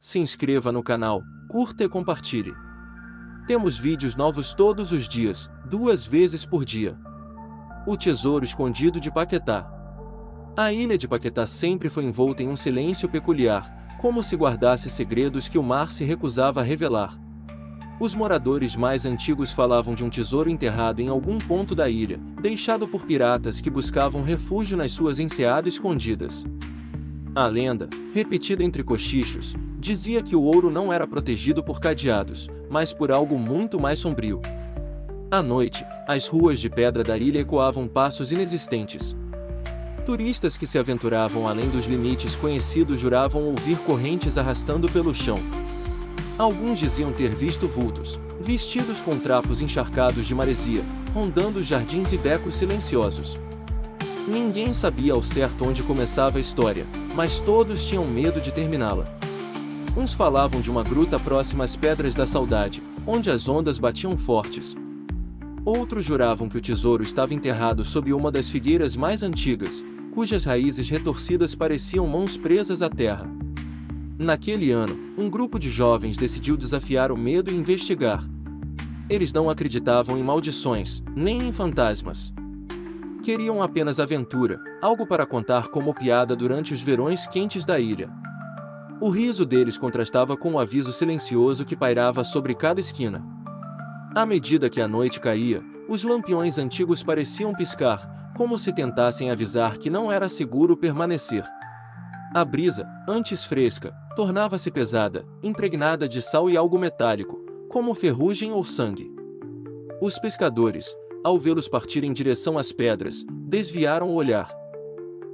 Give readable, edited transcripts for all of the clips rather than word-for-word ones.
se inscreva no canal, curta e compartilhe. Temos vídeos novos todos os dias, 2 vezes por dia. O Tesouro Escondido de Paquetá. A ilha de Paquetá sempre foi envolta em um silêncio peculiar, como se guardasse segredos que o mar se recusava a revelar. Os moradores mais antigos falavam de um tesouro enterrado em algum ponto da ilha, deixado por piratas que buscavam refúgio nas suas enseadas escondidas. A lenda, repetida entre cochichos, dizia que o ouro não era protegido por cadeados, mas por algo muito mais sombrio. À noite, as ruas de pedra da ilha ecoavam passos inexistentes. Turistas que se aventuravam além dos limites conhecidos juravam ouvir correntes arrastando pelo chão. Alguns diziam ter visto vultos, vestidos com trapos encharcados de maresia, rondando os jardins e becos silenciosos. Ninguém sabia ao certo onde começava a história, mas todos tinham medo de terminá-la. Uns falavam de uma gruta próxima às Pedras da Saudade, onde as ondas batiam fortes. Outros juravam que o tesouro estava enterrado sob uma das figueiras mais antigas, cujas raízes retorcidas pareciam mãos presas à terra. Naquele ano, um grupo de jovens decidiu desafiar o medo e investigar. Eles não acreditavam em maldições, nem em fantasmas. Queriam apenas aventura, algo para contar como piada durante os verões quentes da ilha. O riso deles contrastava com o aviso silencioso que pairava sobre cada esquina. À medida que a noite caía, os lampiões antigos pareciam piscar, como se tentassem avisar que não era seguro permanecer. A brisa, antes fresca, tornava-se pesada, impregnada de sal e algo metálico, como ferrugem ou sangue. Os pescadores, ao vê-los partir em direção às pedras, desviaram o olhar.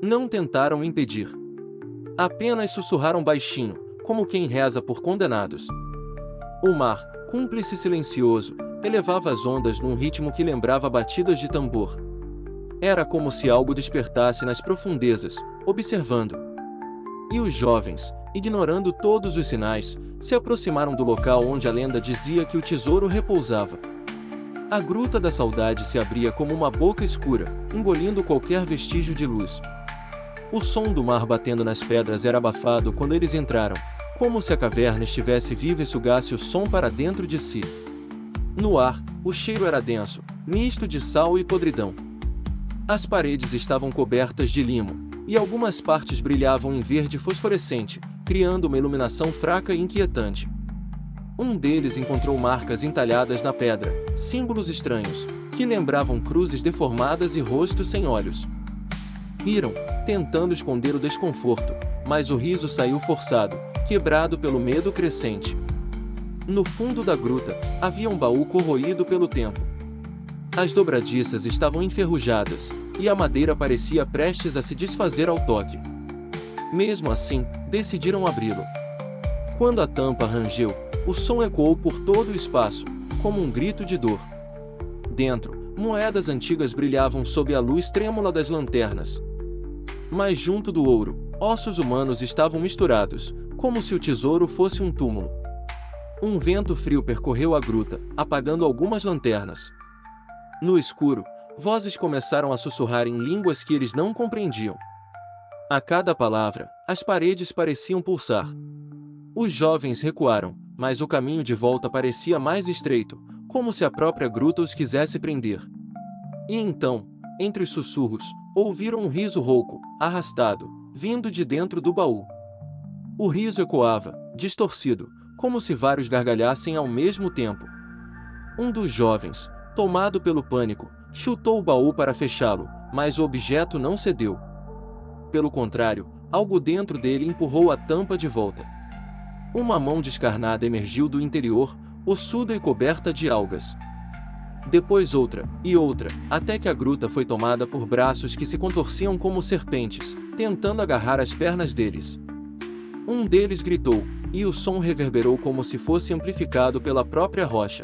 Não tentaram impedir. Apenas sussurraram baixinho, como quem reza por condenados. O mar, cúmplice silencioso, elevava as ondas num ritmo que lembrava batidas de tambor. Era como se algo despertasse nas profundezas, observando. E os jovens, ignorando todos os sinais, se aproximaram do local onde a lenda dizia que o tesouro repousava. A Gruta da Saudade se abria como uma boca escura, engolindo qualquer vestígio de luz. O som do mar batendo nas pedras era abafado quando eles entraram, como se a caverna estivesse viva e sugasse o som para dentro de si. No ar, o cheiro era denso, misto de sal e podridão. As paredes estavam cobertas de limo, e algumas partes brilhavam em verde fosforescente, criando uma iluminação fraca e inquietante. Um deles encontrou marcas entalhadas na pedra, símbolos estranhos, que lembravam cruzes deformadas e rostos sem olhos. Riram, tentando esconder o desconforto, mas o riso saiu forçado, quebrado pelo medo crescente. No fundo da gruta, havia um baú corroído pelo tempo. As dobradiças estavam enferrujadas, e a madeira parecia prestes a se desfazer ao toque. Mesmo assim, decidiram abri-lo. Quando a tampa rangeu, o som ecoou por todo o espaço, como um grito de dor. Dentro, moedas antigas brilhavam sob a luz trêmula das lanternas. Mas junto do ouro, ossos humanos estavam misturados, como se o tesouro fosse um túmulo. Um vento frio percorreu a gruta, apagando algumas lanternas. No escuro, vozes começaram a sussurrar em línguas que eles não compreendiam. A cada palavra, as paredes pareciam pulsar. Os jovens recuaram, mas o caminho de volta parecia mais estreito, como se a própria gruta os quisesse prender. E então, entre os sussurros, ouviram um riso rouco, arrastado, vindo de dentro do baú. O riso ecoava, distorcido, como se vários gargalhassem ao mesmo tempo. Um dos jovens, tomado pelo pânico, chutou o baú para fechá-lo, mas o objeto não cedeu. Pelo contrário, algo dentro dele empurrou a tampa de volta. Uma mão descarnada emergiu do interior, ossuda e coberta de algas. Depois outra, e outra, até que a gruta foi tomada por braços que se contorciam como serpentes, tentando agarrar as pernas deles. Um deles gritou, e o som reverberou como se fosse amplificado pela própria rocha.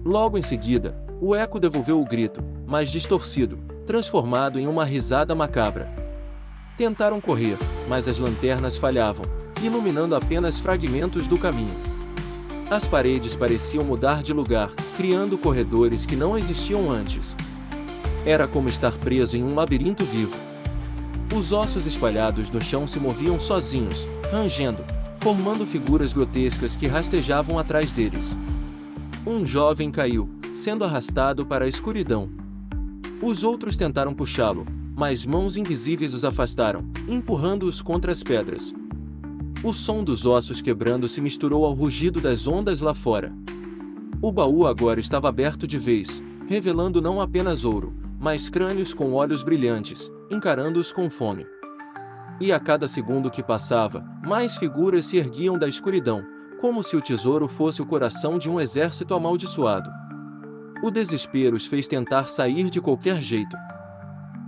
Logo em seguida, o eco devolveu o grito, mas distorcido, transformado em uma risada macabra. Tentaram correr, mas as lanternas falhavam, iluminando apenas fragmentos do caminho. As paredes pareciam mudar de lugar, criando corredores que não existiam antes. Era como estar preso em um labirinto vivo. Os ossos espalhados no chão se moviam sozinhos, rangendo, formando figuras grotescas que rastejavam atrás deles. Um jovem caiu, sendo arrastado para a escuridão. Os outros tentaram puxá-lo, mas mãos invisíveis os afastaram, empurrando-os contra as pedras. O som dos ossos quebrando se misturou ao rugido das ondas lá fora. O baú agora estava aberto de vez, revelando não apenas ouro, mas crânios com olhos brilhantes, encarando-os com fome. E a cada segundo que passava, mais figuras se erguiam da escuridão, como se o tesouro fosse o coração de um exército amaldiçoado. O desespero os fez tentar sair de qualquer jeito.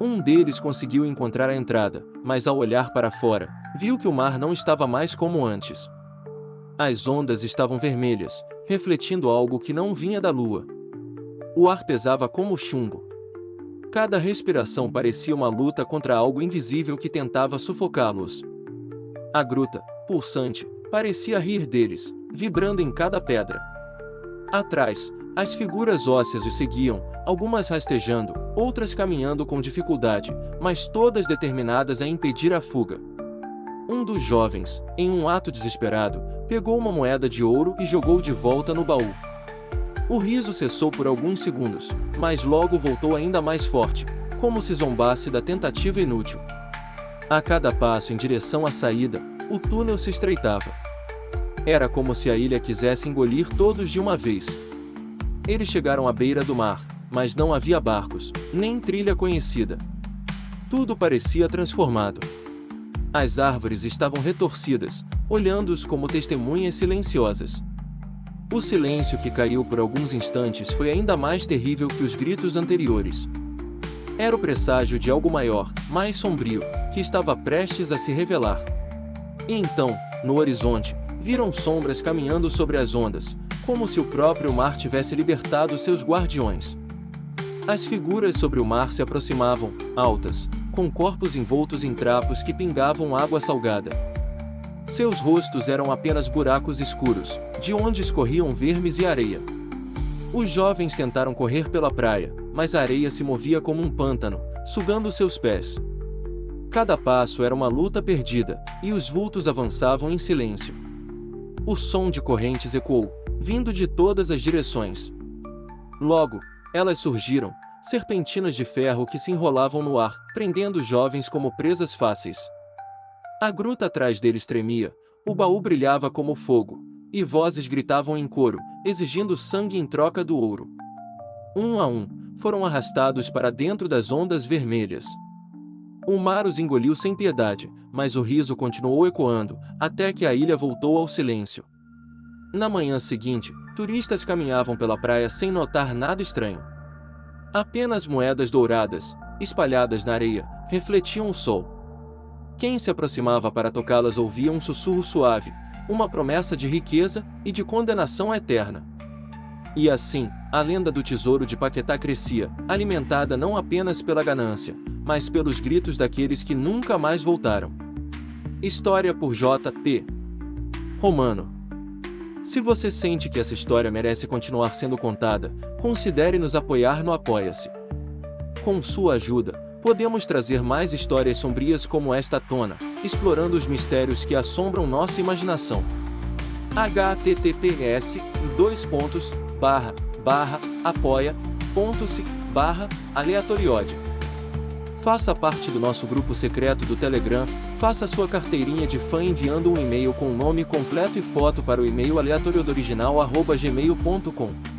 Um deles conseguiu encontrar a entrada, mas ao olhar para fora, viu que o mar não estava mais como antes. As ondas estavam vermelhas, refletindo algo que não vinha da lua. O ar pesava como chumbo. Cada respiração parecia uma luta contra algo invisível que tentava sufocá-los. A gruta, pulsante, parecia rir deles, vibrando em cada pedra. Atrás, as figuras ósseas os seguiam, algumas rastejando, outras caminhando com dificuldade, mas todas determinadas a impedir a fuga. Um dos jovens, em um ato desesperado, pegou uma moeda de ouro e jogou de volta no baú. O riso cessou por alguns segundos, mas logo voltou ainda mais forte, como se zombasse da tentativa inútil. A cada passo em direção à saída, o túnel se estreitava. Era como se a ilha quisesse engolir todos de uma vez. Eles chegaram à beira do mar, mas não havia barcos, nem trilha conhecida. Tudo parecia transformado. As árvores estavam retorcidas, olhando-os como testemunhas silenciosas. O silêncio que caiu por alguns instantes foi ainda mais terrível que os gritos anteriores. Era o presságio de algo maior, mais sombrio, que estava prestes a se revelar. E então, no horizonte, viram sombras caminhando sobre as ondas, como se o próprio mar tivesse libertado seus guardiões. As figuras sobre o mar se aproximavam, altas, com corpos envoltos em trapos que pingavam água salgada. Seus rostos eram apenas buracos escuros, de onde escorriam vermes e areia. Os jovens tentaram correr pela praia, mas a areia se movia como um pântano, sugando seus pés. Cada passo era uma luta perdida, e os vultos avançavam em silêncio. O som de correntes ecoou, vindo de todas as direções. Logo, elas surgiram, serpentinas de ferro que se enrolavam no ar, prendendo os jovens como presas fáceis. A gruta atrás deles tremia, o baú brilhava como fogo, e vozes gritavam em coro, exigindo sangue em troca do ouro. Um a um, foram arrastados para dentro das ondas vermelhas. O mar os engoliu sem piedade, mas o riso continuou ecoando, até que a ilha voltou ao silêncio. Na manhã seguinte, turistas caminhavam pela praia sem notar nada estranho. Apenas moedas douradas, espalhadas na areia, refletiam o sol. Quem se aproximava para tocá-las ouvia um sussurro suave, uma promessa de riqueza e de condenação eterna. E assim, a lenda do tesouro de Paquetá crescia, alimentada não apenas pela ganância, mas pelos gritos daqueles que nunca mais voltaram. História por J.P. Romano. Se você sente que essa história merece continuar sendo contada, considere nos apoiar no Apoia-se. Com sua ajuda, podemos trazer mais histórias sombrias como esta à tona, explorando os mistérios que assombram nossa imaginação. https://apoia.se/aleatoriode. Faça parte do nosso grupo secreto do Telegram, faça sua carteirinha de fã enviando um e-mail com o nome completo e foto para o e-mail aleatoriodoriginal@gmail.com.